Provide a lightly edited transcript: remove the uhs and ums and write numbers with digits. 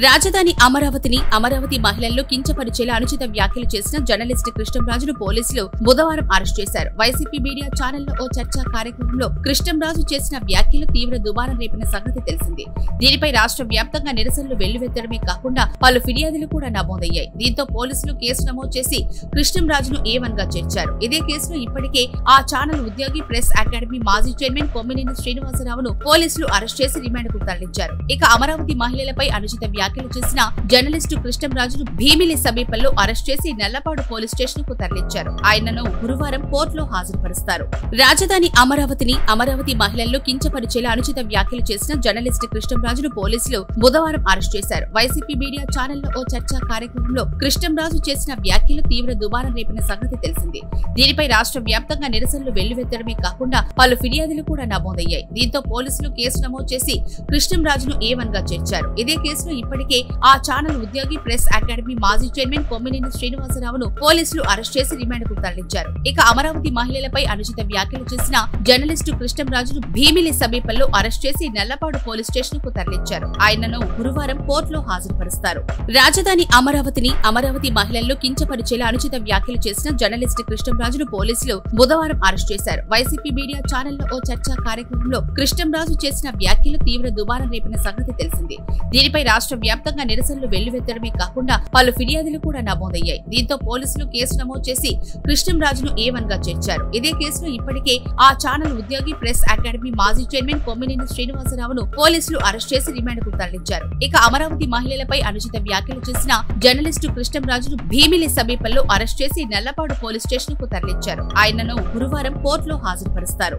రాజధాని అమరావతి మహిళల్లో కించపరిచేలా అనుచిత వ్యాఖ్యలు చేసిన జర్నలిస్ట్ కృష్ణంరాజును పోలీసులు బుధవారం అరెస్ట్ చేశారు. వైసీపీ మీడియా ఛానల్లో ఓ చర్చా కార్యక్రమంలో కృష్ణంరాజు చేసిన వ్యాఖ్యలు తీవ్ర దుమారం రేపిన సంగతి తెలిసింది. దీనిపై రాష్ట్ర వ్యాప్తంగా నిరసనలు వెల్లువెత్తడమే కాకుండా పలు ఫిర్యాదులు కూడా నమోదయ్యాయి. దీంతో పోలీసులు కేసు నమోదు చేసి కృష్ణంరాజును A1 గా చేర్చారు. ఇదే కేసులో ఇప్పటికే ఆ ఛానల్ ఉద్యోగి, ప్రెస్ అకాడమీ మాజీ చైర్మన్ కొమ్మినేని శ్రీనివాసరావును పోలీసులు అరెస్ట్ చేసి రిమాండ్ కు తరలించారు. ఇక అమరావతి మహిళలపై అనుచిత వ్యాఖ్యలు చేసిన జర్నలిస్టు కృష్ణంరాజును భీమిలి సమీపంలో అరెస్ట్ చేసి నల్లపాడు పోలీస్ స్టేషన్ కు తరలించారు. ఆయనను గురువారం కోర్టులో హాజరుపరుస్తారు. రాజధాని అమరావతి మహిళల్లో కించపరిచేలా అనుచిత వ్యాఖ్యలు చేసిన జర్నలిస్ట్ కృష్ణంరాజును పోలీసులు బుధవారం అరెస్ట్ చేశారు. వైసీపీ మీడియా ఛానల్లో ఓ చర్చా కార్యక్రమంలో కృష్ణంరాజు చేసిన వ్యాఖ్యలు తీవ్ర దుమారం రేపిన సంగతి తెలిసింది. దీనిపై రాష్ట్ర వ్యాప్తంగా నిరసనలు వెల్లువెత్తడమే కాకుండా పలు ఫిర్యాదులు కూడా నమోదయ్యాయి. దీంతో పోలీసులు కేసు నమోదు చేసి కృష్ణంరాజును A1 గా చేర్చారు. ఇదే కేసులో ఇప్పటికే ఆ ఛానల్ ఉద్యోగి, ప్రెస్ అకాడమీ మాజీ చైర్మన్ కొమ్మినేని శ్రీనివాసరావును పోలీసులు అరెస్ట్ చేసి రిమాండ్ కు తరలించారు. ఇక అమరావతి మహిళలపై అనుచిత వ్యాఖ్యలు చేసిన జర్నలిస్టు కృష్ణంరాజును భీమిలి సమీపంలో అరెస్ట్ చేసి నల్లపాడు పోలీస్ స్టేషన్ కు తరలించారు. ఆయనను గురువారం కోర్టులో హాజరుపరుస్తారు. రాజధాని అమరావతి మహిళల్లో కించపరిచేలా అనుచిత వ్యాఖ్యలు చేసిన జర్నలిస్ట్ కృష్ణంరాజును పోలీసులు బుధవారం అరెస్ట్ చేశారు. వైసీపీ మీడియా ఛానల్లో ఓ చర్చా కార్యక్రమంలో కృష్ణంరాజు చేసిన వ్యాఖ్యలు తీవ్ర దుమారం రేపిన సంగతి తెలిసింది. దీనిపై రాష్ట్ర వ్యాప్తంగా నిరసనలు వెల్లువెత్తడమే కాకుండా పలు ఫిర్యాదులు కూడా నమోదయ్యాయి. దీంతో పోలీసులు కేసు నమోదు చేసి కృష్ణంరాజును A1 గా చేర్చారు. ఇదే కేసులో ఇప్పటికే ఆ ఛానల్ ఉద్యోగి, ప్రెస్ అకాడమీ మాజీ చైర్మన్ కొమ్మినేని శ్రీనివాసరావును పోలీసులు అరెస్ట్ చేసి రిమాండ్ కు తరలించారు. ఇక అమరావతి మహిళలపై అనుచిత వ్యాఖ్యలు చేసిన జర్నలిస్టు కృష్ణంరాజును భీమిలి సమీపంలో అరెస్ట్ చేసి నల్లపాడు పోలీస్ స్టేషన్ కు తరలించారు. ఆయనను గురువారం కోర్టులో హాజరుపరుస్తారు.